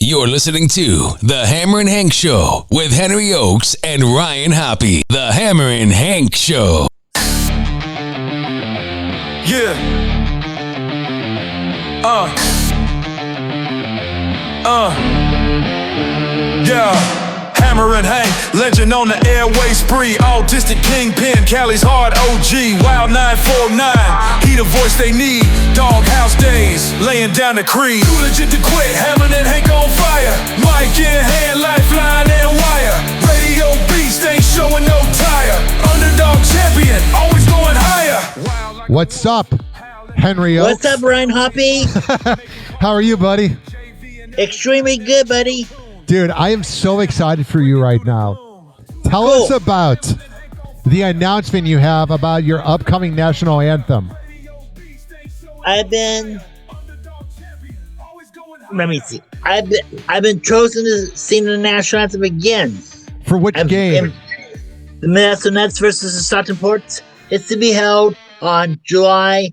You're listening to The Hammerin' Hank Show with Henry Ochs and Ryan Hoppe. The Hammerin' Hank Show. Yeah. Yeah. Hammerin' Hank, legend on the airway spree. Autistic kingpin, Cali's hard OG. Wild 949, he the voice they need. Doghouse days, laying down the creed. Too legit to quit, Hammerin' Hank on fire. Mic in hand, lifeline and wire. Radio beast ain't showing no tire. Underdog champion, always going higher. What's up, Henry Ochs? What's up, Ryan Hoppe? How are you, buddy? Extremely good, buddy. Dude, I am so excited for you right now. Tell us about the announcement you have about your upcoming national anthem. Let me see. I've been chosen to sing the national anthem again. For which game? The Minnesota Nets versus the Stockton Ports. It's to be held on July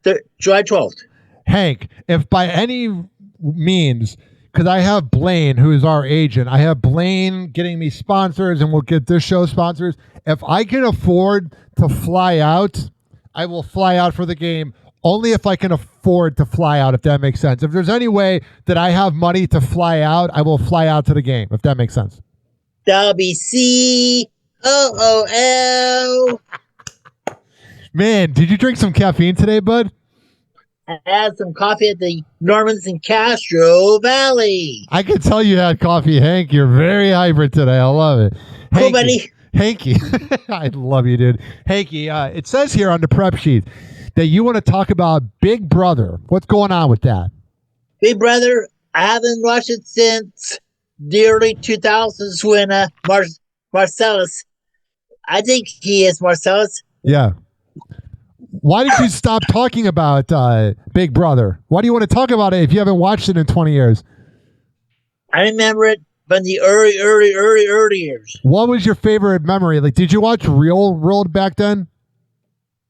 12th. Hank, if by any means, because I have Blaine, who is our agent. I have Blaine getting me sponsors, and we'll get this show sponsors. If I can afford to fly out, I will fly out for the game. Only if I can afford to fly out, if that makes sense. If there's any way that I have money to fly out, I will fly out to the game, if that makes sense. WCOOL. Man, did you drink some caffeine today, bud? I had some coffee at the Normans in Castro Valley. I can tell you had coffee, Hank. You're very hybrid today. I love it. Cool, buddy. Hanky. I love you, dude. Hanky, it says here on the prep sheet that you want to talk about Big Brother. What's going on with that? Big Brother, I haven't watched it since the early 2000s when Marcellus, I think he is Marcellus. Yeah. Why did you stop talking about Big Brother? Why do you want to talk about it if you haven't watched it in 20 years? I remember it from the early years. What was your favorite memory? Like, did you watch Real World back then?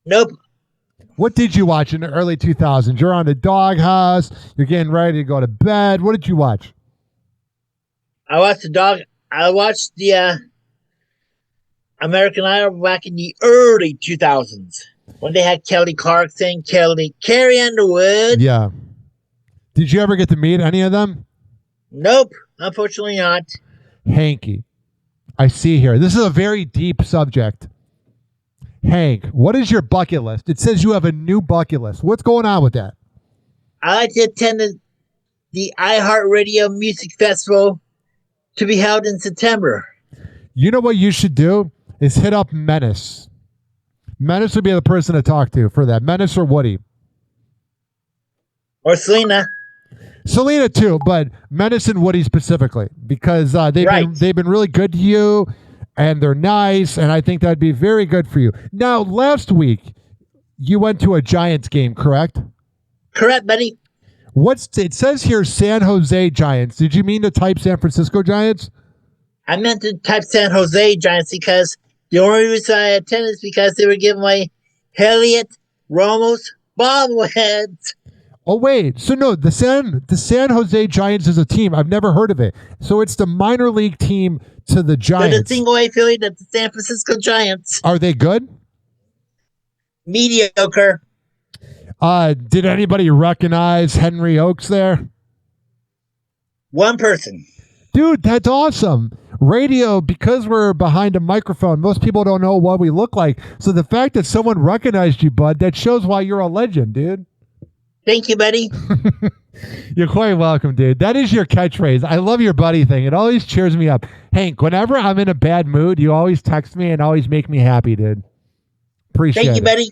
Nope. What did you watch in the early 2000s? You're on the doghouse. You're getting ready to go to bed. What did you watch? I watched the American Idol back in the early 2000s. When they had Kelly Clarkson, Carrie Underwood. Yeah. Did you ever get to meet any of them? Nope, unfortunately not. Hanky, I see here. This is a very deep subject. Hank, what is your bucket list? It says you have a new bucket list. What's going on with that? I like to attend the iHeartRadio Music Festival to be held in September. You know what you should do? Is hit up Menace. Menace would be the person to talk to for that. Menace or Woody. Or Selena. Selena too, but Menace and Woody specifically. Because they've been really good to you, and they're nice, and I think that'd be very good for you. Now, last week, you went to a Giants game, correct? Correct, buddy. It says here San Jose Giants. Did you mean to type San Francisco Giants? I meant to type San Jose Giants because the only reason I attended is because they were giving away Elliot Ramos bobbleheads. Oh, wait. So, no, the San Jose Giants is a team. I've never heard of it. So, it's the minor league team to the Giants. They're the single-A affiliate of the San Francisco Giants. Are they good? Mediocre. Did anybody recognize Henry Ochs there? One person. Dude, that's awesome. Radio, because we're behind a microphone, most people don't know what we look like. So the fact that someone recognized you, bud, that shows why you're a legend, dude. Thank you, buddy. You're quite welcome, dude. That is your catchphrase. I love your buddy thing. It always cheers me up. Hank, whenever I'm in a bad mood, you always text me and always make me happy, dude. Appreciate it. Thank you, buddy.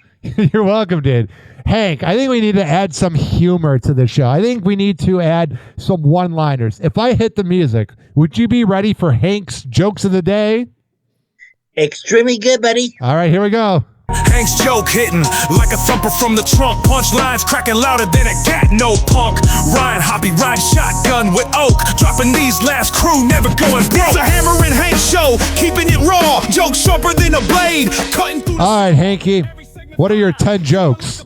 You're welcome, dude. Hank, I think we need to add some humor to the show. I think we need to add some one-liners. If I hit the music, would you be ready for Hank's jokes of the day? Extremely good, buddy. All right, here we go. Hank's joke hitting like a thumper from the trunk. Punchlines cracking louder than a cat, no punk. Ryan Hoppe ride shotgun with Oak. Dropping these last crew, never going broke. The Hammerin' Hank show, keeping it raw. Jokes sharper than a blade. Cutting through. All right, Hanky, what are your 10 jokes?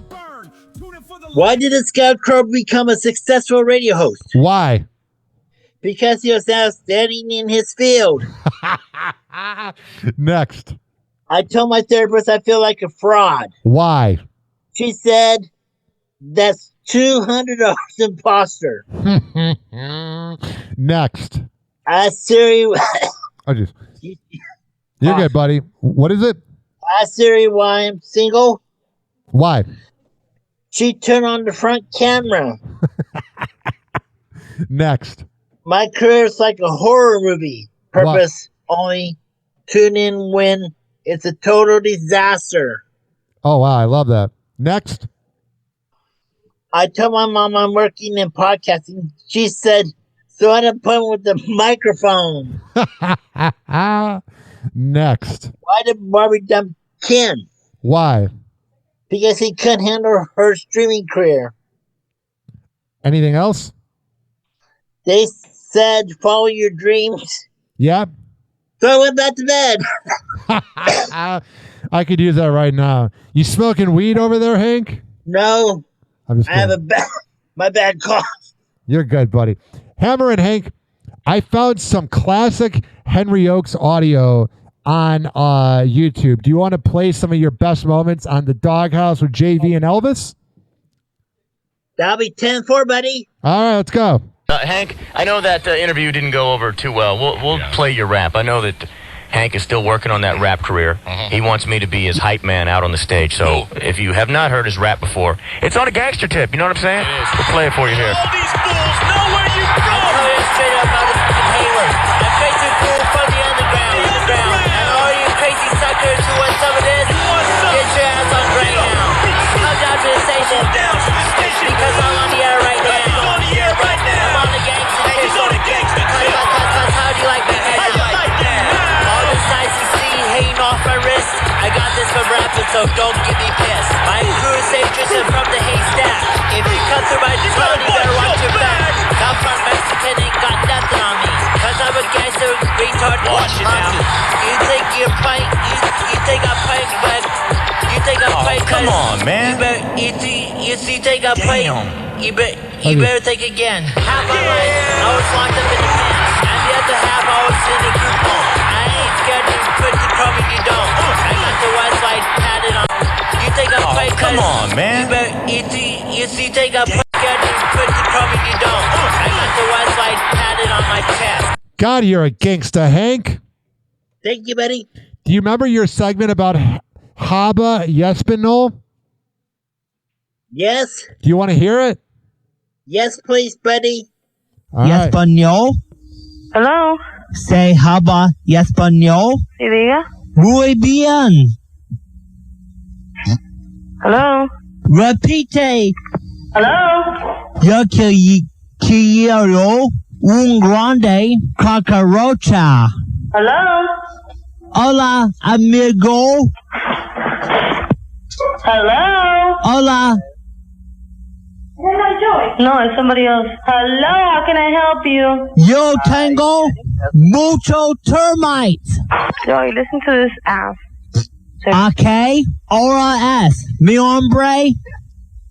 Why did a scarecrow become a successful radio host? Why? Because he was outstanding in his field. Next. I told my therapist I feel like a fraud. Why? She said, that's $200 imposter. Next. Siri, You're good, buddy. What is it? Siri, why I'm single? Why? She turned on the front camera. Next. My career is like a horror movie. Purpose only. Tune in when it's a total disaster. Oh, wow. I love that. Next. I told my mom I'm working in podcasting. She said, so I had an appointment with the microphone. Next. Why did Barbie dump Ken? Why? Because he couldn't handle her streaming career. Anything else? They said, follow your dreams. Yep. So I went back to bed. I could use that right now. You smoking weed over there, Hank? No, I'm just I have kidding. my bad cough. You're good, buddy. Hammerin, Hank, I found some classic Henry Ochs audio on YouTube. Do you want to play some of your best moments on the Doghouse with JV and Elvis? That'll be 10-4, buddy. All right, let's go. Hank, I know that interview didn't go over too well. We'll play your rap. I know that Hank is still working on that rap career. He wants me to be his hype man out on the stage. So if you have not heard his rap before, it's on a gangster tip. You know what I'm saying? We'll play it for you here. All these fools know where you from. I'm coming straight up out of fucking Hayward. I'm crazy fool from the underground. And all you crazy suckers who want some of this, get your ass on right now. Come down to the station. Because I'm on the air right now. I'm on the gangster tip. Cause how do you like me now? All this nice you see hanging off my wrist, I got this from rapping, so don't get me pissed. My crew is Tristan from the haystack. If you cut through my tongue, you better watch your back. I'm from Mexican, ain't got nothing on me. Cause I'm a gangster, retard, watch it now. You think you're punk, you think I'm punk, but you think I'm punk. Come on, man. You think I'm punk. You better think again. Half my life, I was locked up in the pen. And the other half, I was in a group home. I ain't scared to put the crumb in your dome. I got the white light padded on. You think I'm punk? Come on, man. You think I'm scared to put the crumb in your dome. I got the white light padded on my chest. God, you're a gangsta, Hank. Thank you, buddy. Do you remember your segment about Hoppe Yespinol? Yes. Do you want to hear it? Yes, please, buddy. All right. Español. Hello. Say haba y español. Sí, diga. Muy bien. Hello. Repite. Hello. Yo quiero un grande cucaracha. Hello. Hola, amigo. Hello. Hola. No, it's somebody else. Hello, how can I help you? Yo tengo mucho termites. Joey, listen to this ass. Okay. Ahora es mi hombre.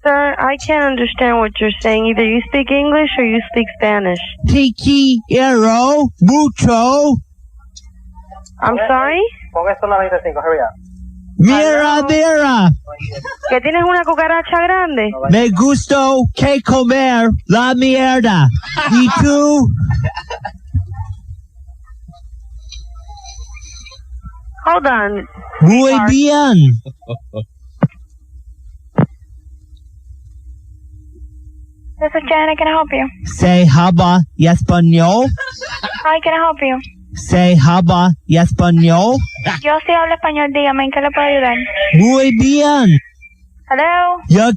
Sir, I can't understand what you're saying. Either you speak English or you speak Spanish. Te quiero mucho. I'm sorry? Mira, mira. ¿Que tienes una cucaracha grande? Me gusto que comer la mierda. ¿Y tú? Hold on. Muy bien. This is Janet. Can I help you? Say haba y español. Hi, can I help you? Say haba y español. Yo sí hablo español. Dígame, ¿en qué le puedo ayudar? Muy bien. Hello. Yo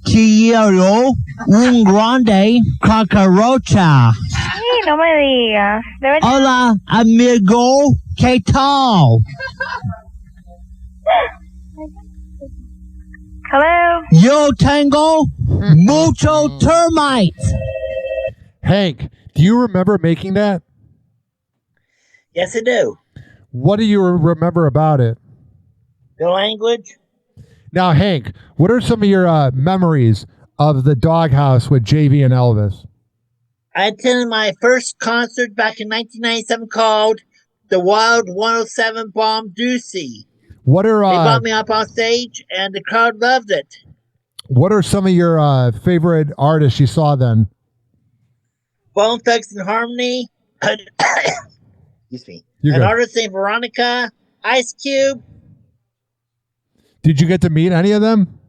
quiero un grande cucaracha. Sí, no me digas. De verdad. Hola, amigo. ¿Qué tal? Hello. Yo tengo mucho termites. Hank, do you remember making that? Yes, I do. What do you remember about it? The language? Now, Hank, what are some of your memories of the Doghouse with JV and Elvis? I attended my first concert back in 1997 called The Wild 107 Bomb Doozy. What They are brought me up on stage, and the crowd loved it. what are some of your favorite artists you saw then? Bone Thugs and Harmony. Excuse me. You're An good. artist named Veronica, Ice Cube. Did you get to meet any of them?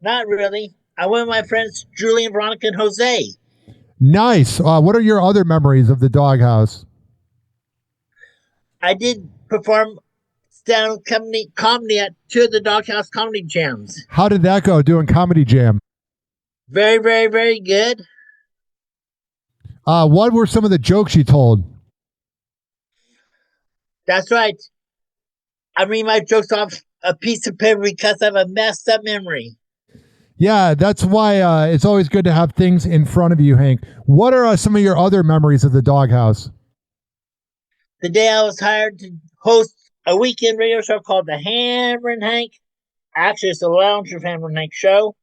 Not really. I went with my friends Julian, Veronica, and Jose. Nice. What are your other memories of the Doghouse? I did perform stand-up comedy at 2 of the Doghouse comedy jams. How did that go doing Comedy Jam? Very, very, very good. What were some of the jokes you told? That's right. I read my jokes off a piece of paper because I have a messed up memory. Yeah, that's why it's always good to have things in front of you, Hank. What are some of your other memories of the Doghouse? The day I was hired to host a weekend radio show called the Hammerin Hank. Actually, it's the Lounge of Hammerin Hank show.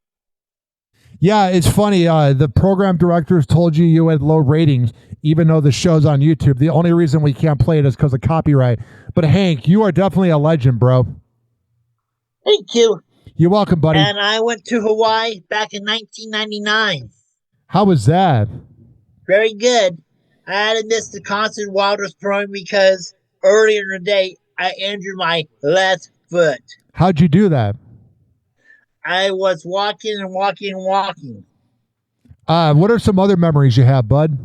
Yeah, it's funny. The program directors told you had low ratings, even though the show's on YouTube. The only reason we can't play it is because of copyright. But Hank, you are definitely a legend, bro. Thank you. You're welcome, buddy. And I went to Hawaii back in 1999. How was that? Very good. I had to miss the concert while it was throwing because earlier in the day, I injured my left foot. How'd you do that? I was walking. What are some other memories you have, bud?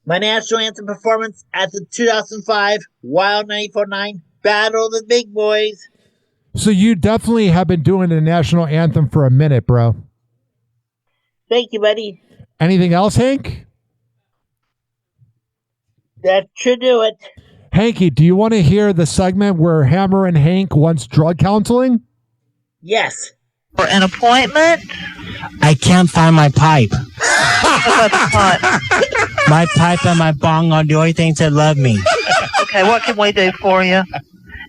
My national anthem performance at the 2005 Wild 94.9 Battle of the Big Boys. So you definitely have been doing the national anthem for a minute, bro. Thank you, buddy. Anything else, Hank? That should do it. Hanky, do you want to hear the segment where Hammer and Hank wants drug counseling? Yes. For an appointment? I can't find my pipe. What about the pipe? My pipe and my bong are the only things that love me. Okay, what can we do for you?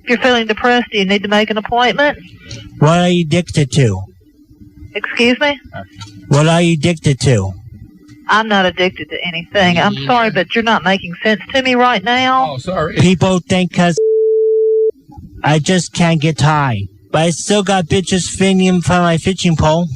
If you're feeling depressed, do you need to make an appointment? What are you addicted to? Excuse me? What are you addicted to? I'm not addicted to anything. I'm sorry, but you're not making sense to me right now. Oh, sorry. People think 'cause I just can't get high. But I still got bitches finging in front of my fishing pole.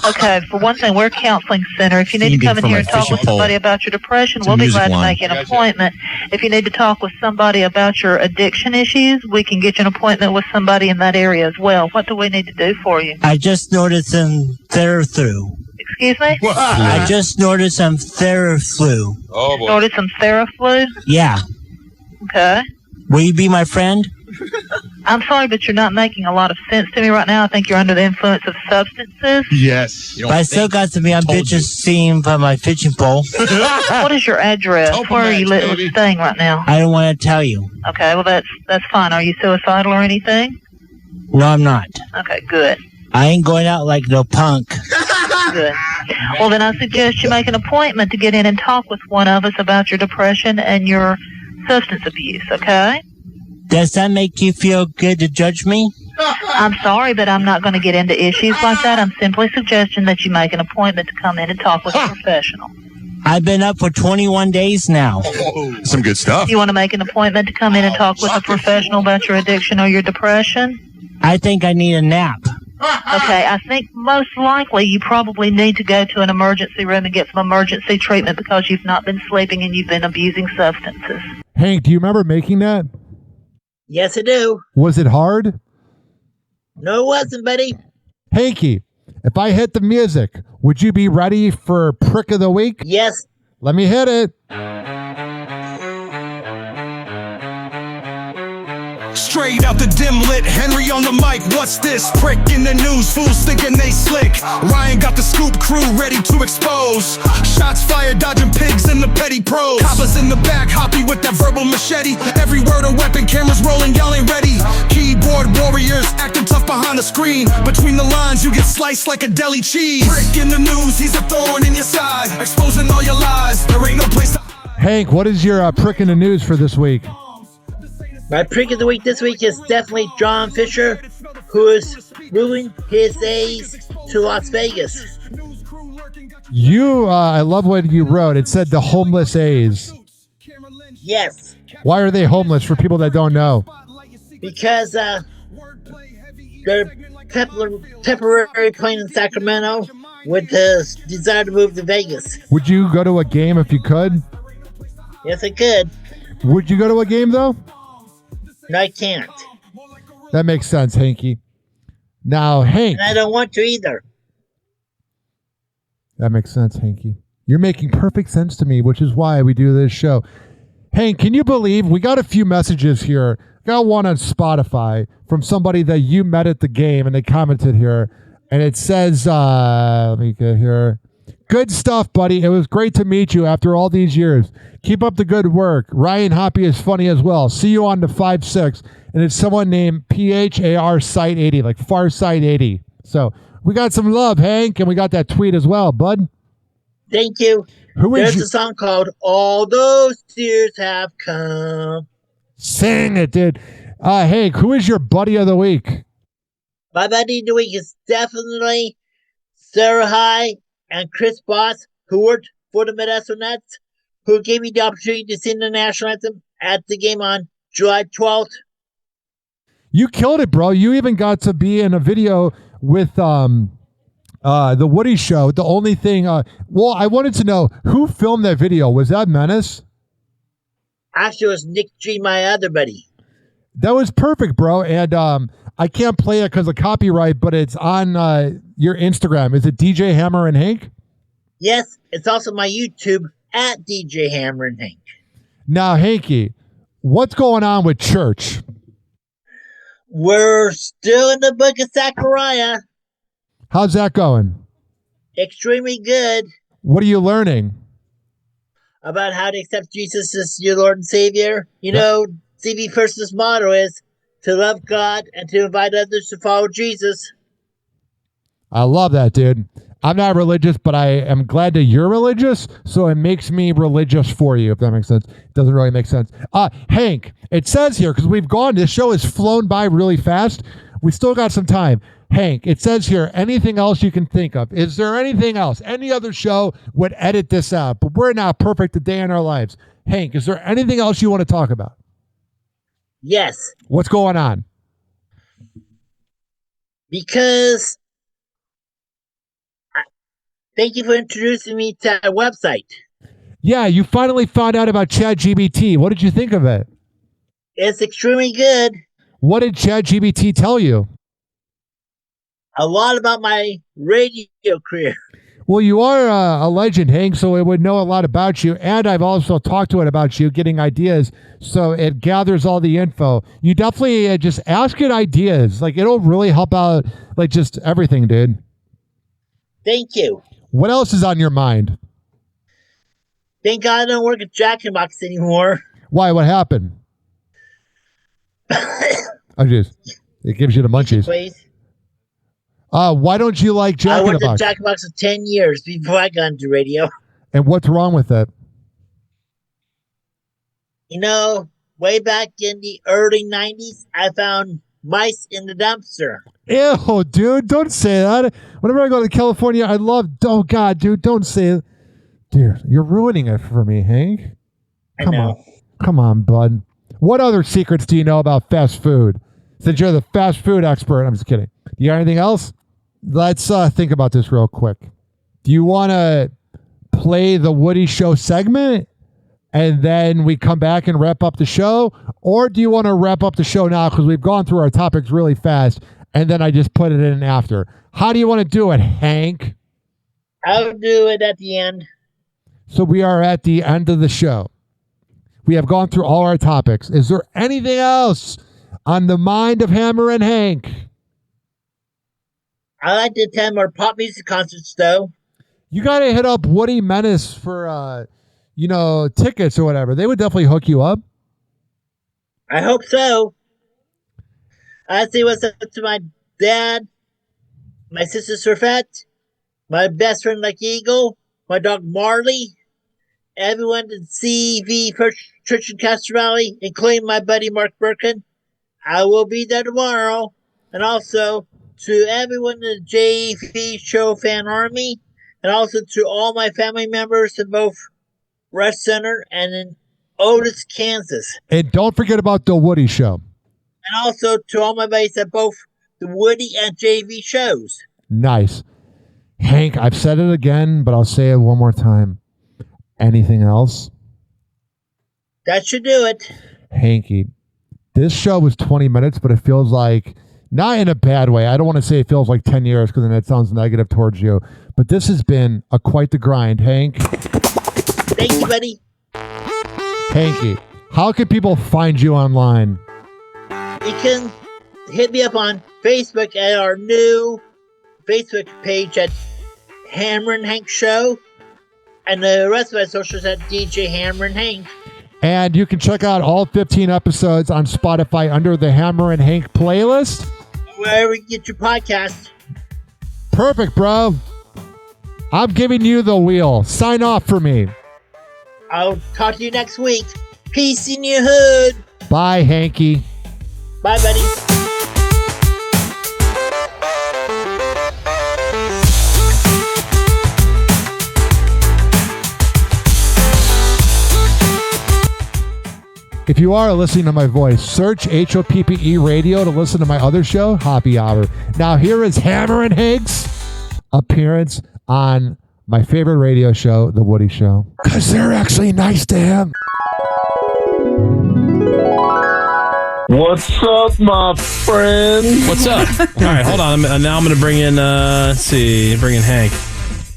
Okay, for one thing, we're a counseling center. If you need to come in here and talk with somebody about your depression, we'll be glad to make an appointment. If you need to talk with somebody about your addiction issues, we can get you an appointment with somebody in that area as well. What do we need to do for you? I just noticed some Theraflu. Excuse me? I just noticed some Theraflu. Oh, boy. Ordered some Theraflu? Yeah. Okay. Will you be my friend? I'm sorry, but you're not making a lot of sense to me right now. I think you're under the influence of substances. Yes. But I still got some young bitches seeing from my fishing pole. What is your address? Open Where are you match, baby. staying right now? I don't want to tell you. Okay, well that's fine. Are you suicidal or anything? No, I'm not. Okay, good. I ain't going out like no punk. Good. Well, then I suggest you make an appointment to get in and talk with one of us about your depression and your substance abuse, okay? Does that make you feel good to judge me? I'm sorry, but I'm not going to get into issues like that. I'm simply suggesting that you make an appointment to come in and talk with a professional. I've been up for 21 days now. Some good stuff. You want to make an appointment to come in and talk with a professional about your addiction or your depression? I think I need a nap. Okay, I think most likely you probably need to go to an emergency room and get some emergency treatment because you've not been sleeping and you've been abusing substances. Hank, do you remember making that? Yes, I do. Was it hard? No, it wasn't, buddy. Hanky, if I hit the music, would you be ready for Prick of the Week? Yes. Let me hit it. Straight out the dim lit, Henry on the mic, what's this? Prick in the news, fools thinking they slick. Ryan got the scoop crew ready to expose. Shots fired, dodging pigs in the petty pros. Coppers in the back, Hoppe with that verbal machete. Every word a weapon, cameras rolling, y'all ain't ready. Keyboard warriors, acting tough behind the screen. Between the lines, you get sliced like a deli cheese. Prick in the news, he's a thorn in your side. Exposing all your lies, there ain't no place to hide. Hank, what is your prick in the news for this week? My prick of the week this week is definitely John Fisher, who is moving his days to Las Vegas. I love what you wrote. It said the homeless A's. Yes, Why are they homeless for people that don't know? because they're temporary playing in Sacramento with the desire to move to Vegas. Would you go to a game if you could? Yes, I could. Would you go to a game, though? No, I can't. That makes sense, Hanky. Now, Hank. And I don't want to either. That makes sense, Hanky. You're making perfect sense to me, which is why we do this show. Hank, can you believe we got a few messages here? Got one on Spotify from somebody that you met at the game, and they commented here. And it says, let me get here. Good stuff, buddy. It was great to meet you after all these years. Keep up the good work. Ryan Hoppe is funny as well. See you on the 5-6. And it's someone named PHAR Site 80, like Far Site 80. So we got some love, Hank, and we got that tweet as well, bud. Thank you. There's a song called All Those Tears Have Come. Sing it, dude. Hank, who is your buddy of the week? My buddy of the week is definitely Sarah High and Chris Boss, who worked for the Modesto Nets, who gave me the opportunity to sing the national anthem at the game on July 12th. You killed it, bro. You even got to be in a video with the Woody Show. The only thing, I wanted to know who filmed that video. Was that Menace? Actually, it was Nick G, my other buddy. That was perfect, bro. And I can't play it because of copyright, but it's on your Instagram. Is it DJ Hammerin Hank? Yes, it's also my YouTube at DJ Hammerin Hank. Now, Hanky, what's going on with church? We're still in the book of Zechariah. How's that going? Extremely good. What are you learning? About how to accept Jesus as your Lord and Savior. You know, CV First's motto is to love God and to invite others to follow Jesus. I love that, dude. I'm not religious, but I am glad that you're religious, so it makes me religious for you, if that makes sense. It doesn't really make sense. Hank, it says here, because this show has flown by really fast. We still got some time. Hank, it says here, anything else you can think of? Is there anything else? Any other show would edit this out, but we're not perfect a day in our lives. Hank, is there anything else you want to talk about? Yes. What's going on? Because thank you for introducing me to a website. Yeah, you finally found out about ChatGPT. What did you think of it? It's extremely good. What did ChatGPT tell you? A lot about my radio career. Well, you are a legend, Hank, so it would know a lot about you. And I've also talked to it about you, getting ideas, so it gathers all the info. You definitely just ask it ideas. Like, it'll really help out, like, just everything, dude. Thank you. What else is on your mind? Thank God I don't work at Jack in the Box anymore. Why? What happened? Oh, jeez. It gives you the munchies. Please. Why don't you like Jack in the Box? I worked at Jack in the Box for 10 years before I got into radio. And what's wrong with it? You know, way back in the early 90s, I found mice in the dumpster. Ew, dude, don't say that. Whenever I go to California, oh, God, dude, don't say it. Dude, you're ruining it for me, Hank. Come on, bud. What other secrets do you know about fast food? Since you're the fast food expert, I'm just kidding. Do you got anything else? Let's think about this real quick. Do you want to play the Woody Show segment and then we come back and wrap up the show? Or do you want to wrap up the show now because we've gone through our topics really fast and then I just put it in after? How do you want to do it, Hank? I'll do it at the end. So we are at the end of the show. We have gone through all our topics. Is there anything else on the mind of Hammer and Hank? I like to attend more pop music concerts, though. You got to hit up Woody Menace for, tickets or whatever. They would definitely hook you up. I hope so. I say what's up to my dad, my sister Surfette, my best friend Lucky Eagle, my dog Marley, everyone at CV First Church in Castro Valley, including my buddy Mark Birkin. I will be there tomorrow. And also to everyone in the JV Show fan army, and also to all my family members in both Rest Center and in Otis, Kansas. And don't forget about the Woody Show. And also to all my buddies at both the Woody and JV shows. Nice. Hank, I've said it again, but I'll say it one more time. Anything else? That should do it. Hanky, this show was 20 minutes, but it feels like, not in a bad way. I don't want to say it feels like 10 years because then that sounds negative towards you. But this has been quite the grind, Hank. Thank you, buddy. Hanky, how can people find you online? You can hit me up on Facebook at our new Facebook page at Hammerin Hank Show, and the rest of my socials at DJ Hammerin Hank. And you can check out all 15 episodes on Spotify under the Hammerin Hank playlist. Wherever you get your podcast. Perfect, bro. I'm giving you the wheel. Sign off for me. I'll talk to you next week. Peace in your hood. Bye, Hanky. Bye, buddy. If you are listening to my voice, search HOPPE Radio to listen to my other show, Hoppy Hour. Now, here is Hammerin Hank's appearance on my favorite radio show, The Woody Show. Because they're actually nice to him. What's up, my friend? What's up? All right, hold on. Now I'm going to bring in, bring in Hank.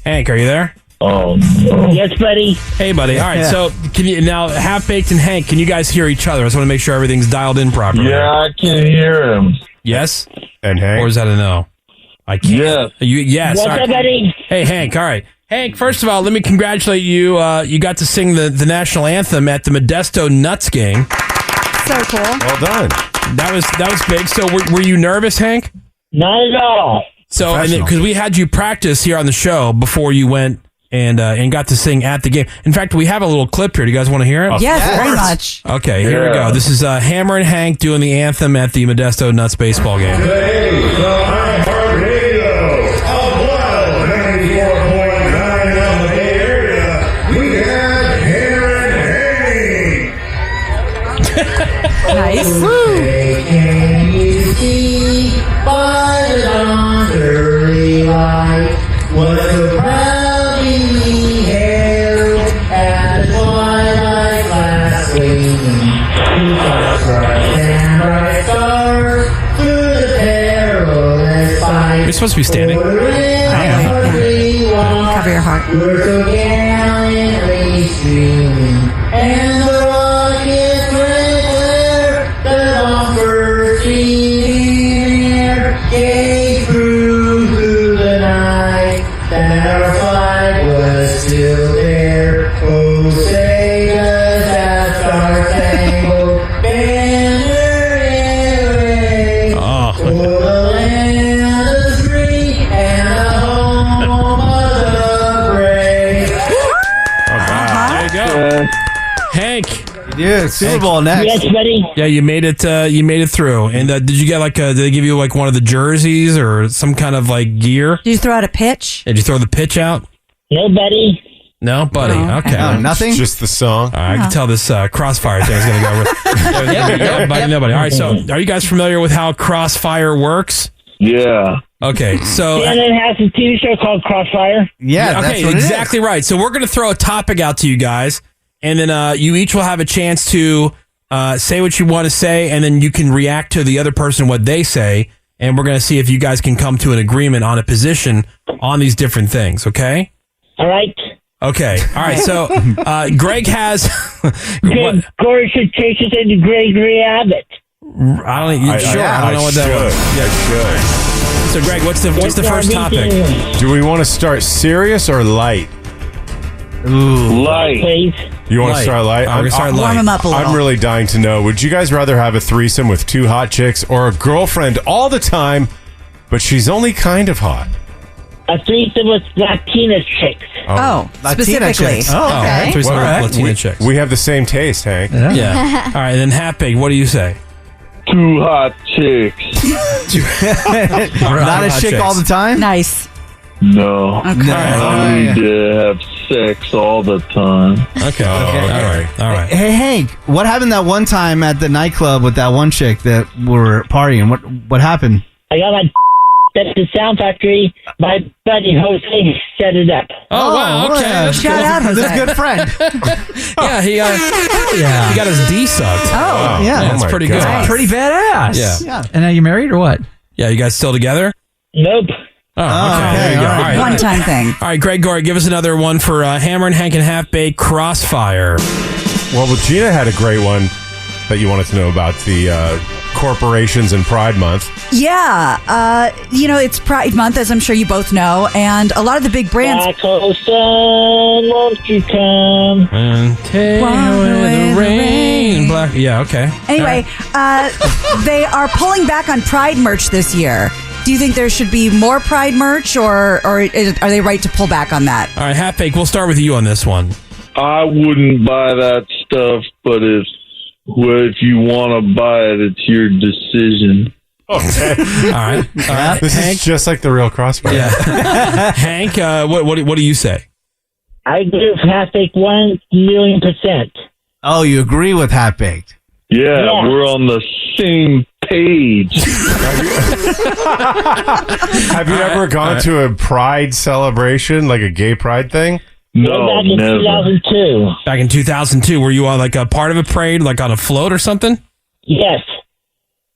Hank, are you there? Oh. Yes, buddy. Hey, buddy. All right, so can you now, Half-Baked and Hank, can you guys hear each other? I just want to make sure everything's dialed in properly. Yeah, I can hear him. Yes? And Hank? Or is that a no? I can't. Yes. Yes. What's up, buddy? Hey, Hank. All right. Hank, first of all, let me congratulate you. You got to sing the national anthem at the Modesto Nuts game. So cool. Well done. That was big. So were you nervous, Hank? Not at all. So, because we had you practice here on the show before you went and got to sing at the game. In fact, we have a little clip here. Do you guys want to hear it? Yes, very much. Okay, here we go. This is Hammer and Hank doing the anthem at the Modesto Nuts baseball game. Nice. You're supposed to be standing. Cover your heart. We're so gallantly streaming, and the rockets regular, the bumper steamer gave through the night, that our flag was still there. Oh, say does that star-spangled banner yet wave for the land of free and the home of the brave. There you go. Hank. Yeah, Super Bowl next. Yes, buddy. Yeah, you made it. You made it through. And did you get did they give you one of the jerseys or some kind of gear? Did you throw out a pitch? Did you throw the pitch out? No, buddy. No, buddy. No. Okay. No, nothing. Just the song. I can tell this Crossfire thing is going to go with nobody. All right. So, are you guys familiar with how Crossfire works? Yeah. Okay. So. Shannon has a TV show called Crossfire. Yeah, that's okay, what exactly right. So we're going to throw a topic out to you guys, and then you each will have a chance to say what you want to say, and then you can react to the other person what they say, and we're going to see if you guys can come to an agreement on a position on these different things. Okay. All right. Okay. All right. So Greg has. Corey should change it into Gregory Abbott. I don't know what that was. Yeah, So Greg, what's the first topic? do we want to start serious or light? Light. Please. You want to start light? We're going to start Warm light. him up a little. I'm really dying to know. Would you guys rather have a threesome with two hot chicks or a girlfriend all the time, but she's only kind of hot? A threesome with Latina chicks. Oh, Latina specifically. chicks. Oh, okay. Threesome with Latina chicks. We have the same taste, Hank. Yeah. All right. Then Happy, what do you say? Two hot chicks. Not a chick all the time? Nice. No. Okay. I need to have sex all the time. Okay. All right. Hey, Hank, what happened that one time at the nightclub with that one chick that were partying? What happened? I got my at the Sound Factory. My buddy Jose set it up. Oh, wow. Okay. That's Shout cool. out, Jose. That's a good friend. Yeah, he got his D sucked. Oh. Yeah. That's pretty good. That's Pretty badass. Yeah. And now you married or what? Yeah, you guys still together? Nope. Oh, okay. There you go. All right. One-time thing. All right, Greg Gorey, give us another one for Hammerin, Hank, and Half-Baked Crossfire. Well, Gina had a great one that you wanted to know about the corporations and Pride Month. Yeah. It's Pride Month, as I'm sure you both know, and a lot of the big brands. Black hole sun, won't you come? And take away the rain. Black. Yeah, okay. Anyway, they are pulling back on Pride merch this year. Do you think there should be more Pride merch, or are they right to pull back on that? All right, Half-Baked, we'll start with you on this one. I wouldn't buy that stuff, but if you want to buy it, it's your decision. Okay. All right. This Hank? is just like the real Crossfire. Yeah. Hank, what do you say? I agree with Half-Baked 1,000,000%. Oh, you agree with Half Baked? Yeah, we're on the same page. Have you ever gone to a Pride celebration, like a gay Pride thing? No, back in never. 2002. Back in 2002, were you on like a part of a parade, like on a float or something? Yes.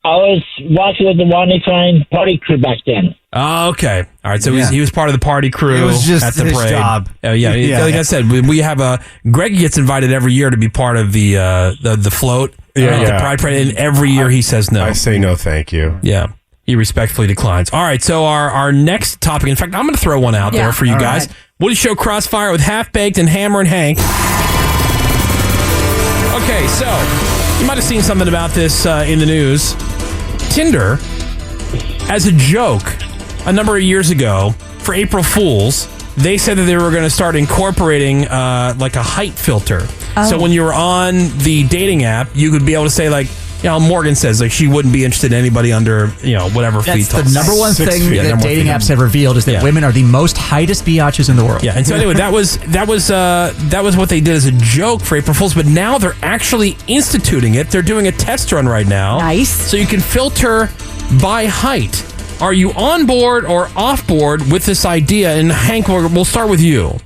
I was watching with the Wani Klein party crew back then. Oh, okay. All right. So he was part of the party crew. It was just at the his parade. job. Yeah. Like I said, we have Greg gets invited every year to be part of the float. The Pride Parade, and every year he says no. I say no, thank you. Yeah. He respectfully declines. All right. So our next topic, in fact, I'm going to throw one out there for you All guys. right. Woody Show Crossfire with Half-Baked and Hammerin' Hank. Okay, so you might have seen something about this in the news. Tinder, as a joke, a number of years ago, for April Fools, they said that they were going to start incorporating like a height filter. Oh. So when you were on the dating app, you could be able to say like, Morgan says like she wouldn't be interested in anybody under whatever feet That's tall. the number one thing that dating apps have revealed is that women are the most heightest biatches in the world. Yeah, and so anyway, that was what they did as a joke for April Fools, but now they're actually instituting it. They're doing a test run right now. Nice. So you can filter by height. Are you on board or off board with this idea? And Hank, we'll start with you.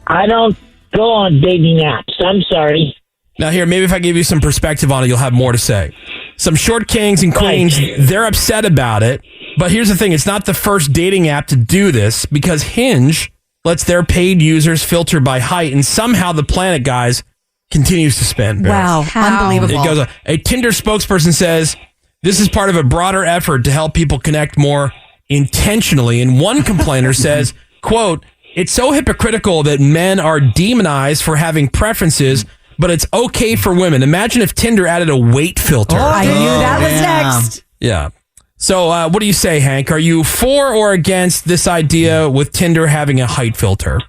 I don't go on dating apps. I'm sorry. Now here, maybe if I give you some perspective on it, you'll have more to say. Some short kings and queens, they're upset about it. But here's the thing. It's not the first dating app to do this because Hinge lets their paid users filter by height. And somehow the planet, guys, continues to spin. Wow. Unbelievable. It goes on. A Tinder spokesperson says, this is part of a broader effort to help people connect more intentionally. And one complainer says, quote, it's so hypocritical that men are demonized for having preferences, but it's okay for women. Imagine if Tinder added a weight filter. Oh, I knew that was next. Yeah. So what do you say, Hank? Are you for or against this idea with Tinder having a height filter?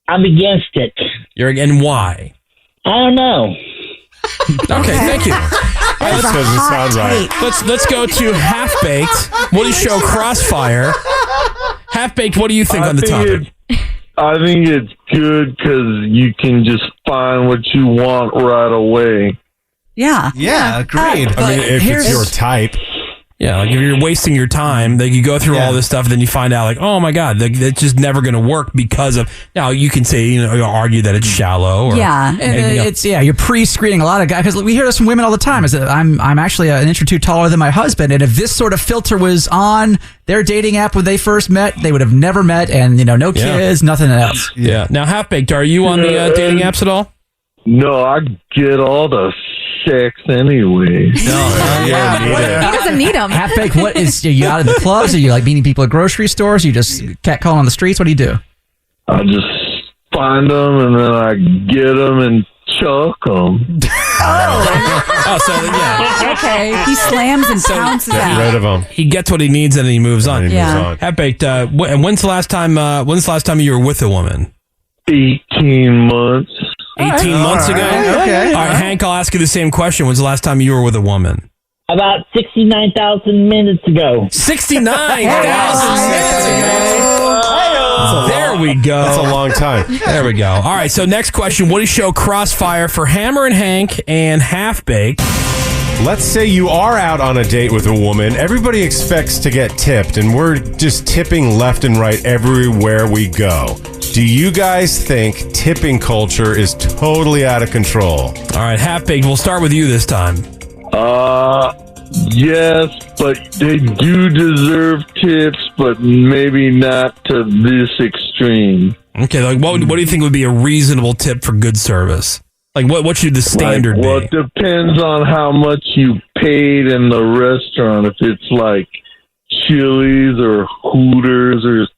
I'm against it. And why? I don't know. Okay, thank you. This doesn't sound right. Let's go to Half-Baked. Woody Show Crossfire. Half-Baked, what do you think on the topic? I think it's good because you can just find what you want right away. Yeah. Yeah, agreed. I mean, if it's your type. Yeah, like if you're wasting your time, like you go through all this stuff, and then you find out, like, oh my god, that's just never going to work because of. Now you can say, you argue that it's shallow. Or And it's you're pre-screening a lot of guys because we hear this from women all the time. Is that I'm actually an inch or two taller than my husband, and if this sort of filter was on their dating app when they first met, they would have never met, and no kids, nothing else. Yeah. Now, Half-Baked, are you on the dating apps at all? No, I get all the sex anyway. He doesn't need them. Half-Baked, what is, are you out in the clubs? Are you like meeting people at grocery stores? Are you just catcalling on the streets? What do you do? I just find them and then I get them and chuck them. Okay. He slams and pounces Get out. rid of them. He gets what he needs and then he moves on. Half-Baked, when's the last time you were with a woman? 18 months. 18 months ago? Okay. All right, Hank, I'll ask you the same question. When's the last time you were with a woman? About 69,000 minutes ago. 69,000 minutes ago. There we go. That's a long time. There we go. All right, so next question. Woody Show Crossfire for Hammerin' Hank and Half Baked. Let's say you are out on a date with a woman. Everybody expects to get tipped, and we're just tipping left and right everywhere we go. Do you guys think tipping culture is totally out of control? All right, Half Baked, we'll start with you this time. Yes, but they do deserve tips, but maybe not to this extreme. Okay, like what do you think would be a reasonable tip for good service? Like what should the standard be? Well, it depends on how much you paid in the restaurant. If it's like Chili's or Hooters, or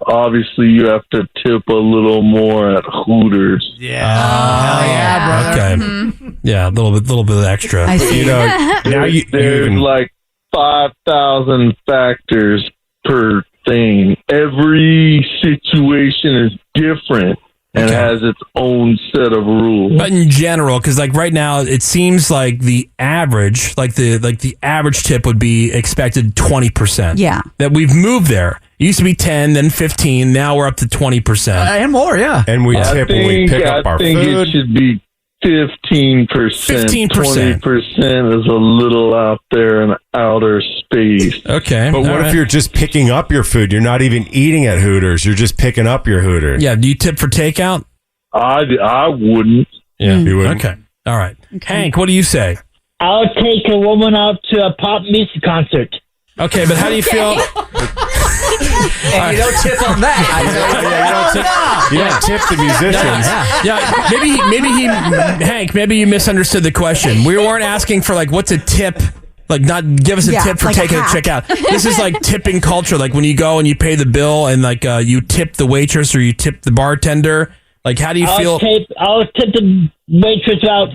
obviously you have to tip a little more at Hooters. Hell yeah, brother. Okay. Yeah, a little bit extra. I see. You know, now There's like 5,000 factors per thing. Every situation is different and has its own set of rules. But in general, because like right now, it seems like the average, like the average tip would be expected 20%. Yeah. That we've moved there. It used to be 10, then 15. Now we're up to 20%. And more, yeah. And we tip when we pick up our I think food. it should be 15%. 15%. 20% is a little out there in outer space. Okay. But what all if right. you're just picking up your food? You're not even eating at Hooters. You're just picking up your Hooter. Yeah. Do you tip for takeout? I wouldn't. Yeah. You wouldn't? Okay. All right. Hank, what do you say? I'll take a woman out to a pop music concert. Okay, but how do you feel? And you don't tip on that. You don't tip the musicians. Yeah, maybe Hank, maybe you misunderstood the question. We weren't asking for like what's a tip, like not give us a tip for like a taking a hack. check out. This is like tipping culture, like when you go and you pay the bill and like you tip the waitress or you tip the bartender. Like how do you feel? I'll tip the waitress out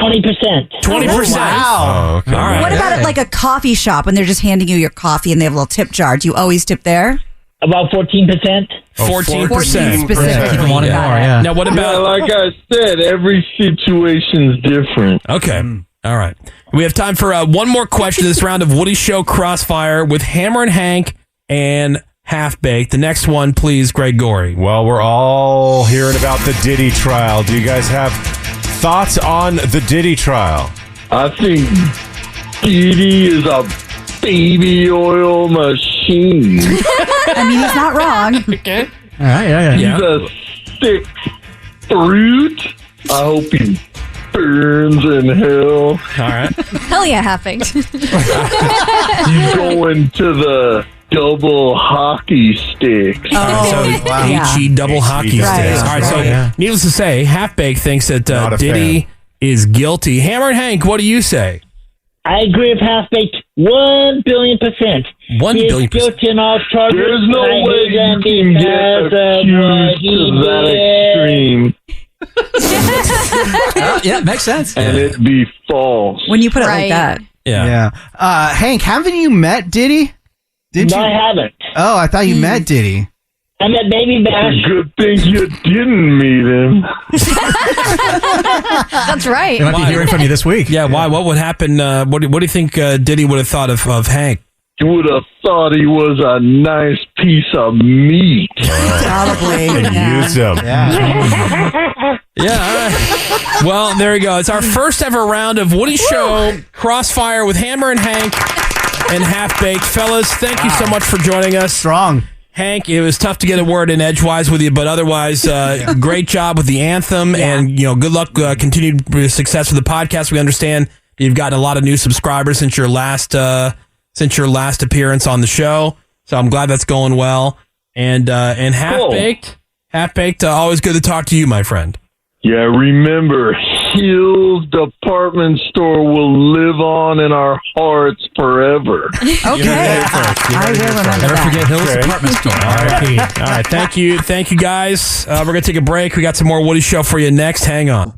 20%. 20%. Wow. Oh, okay. All right. What about at like a coffee shop when they're just handing you your coffee and they have a little tip jar? Do you always tip there? About 14%. 14%. 14 specifically. People want it more, yeah. Now what about? Like I said, every situation's different. Okay. All right. We have time for one more question this round of Woody Show Crossfire with Hammerin' Hank and Half Baked. The next one, please, Greg Gorey. Well, we're all hearing about the Diddy trial. Do you guys have thoughts on the Diddy trial? I think Diddy is a baby oil machine. I mean, he's not wrong. Okay. All right, He's a sick fruit. I hope he burns in hell. All right. Hell yeah, Half-Baked. He's going to the double hockey sticks. HE double hockey sticks. All right, so needless to say, Half Baked thinks that Diddy is guilty. Hammerin' Hank, what do you say? I agree with Half-Baked 1 billion%. 1 He's billion %. guilty in all charges. There's no and I way hate him you can because get of what accused he to that did. extreme. Yeah, makes sense. And it'd be false. When you put it Right. like that. Yeah. Hank, haven't you met Diddy? Did No, you? I haven't. Oh, I thought you met Diddy. I met Baby Bash. Good thing you didn't meet him. That's right. You might be hearing from you this week. Yeah, why? What would happen? What do you think Diddy would have thought of Hank? You would have thought he was a nice piece of meat. Probably. And use them. Yeah. All right. Well, there you go. It's our first ever round of Woody Show Crossfire with Hammerin' Hank and Half Baked. Fellas, thank you so much for joining us. Strong. Hank, it was tough to get a word in edgewise with you, but otherwise, great job with the anthem, and good luck, continued success with the podcast. We understand you've gotten a lot of new subscribers since your last appearance on the show, so I'm glad that's going well. And Half Baked, always good to talk to you, my friend. Yeah, remember, Hill's Department Store will live on in our hearts forever. Okay. I will remember Never that. forget Hill's Department Store. All right, thank you guys. We're gonna take a break. We got some more Woody Show for you next. Hang on.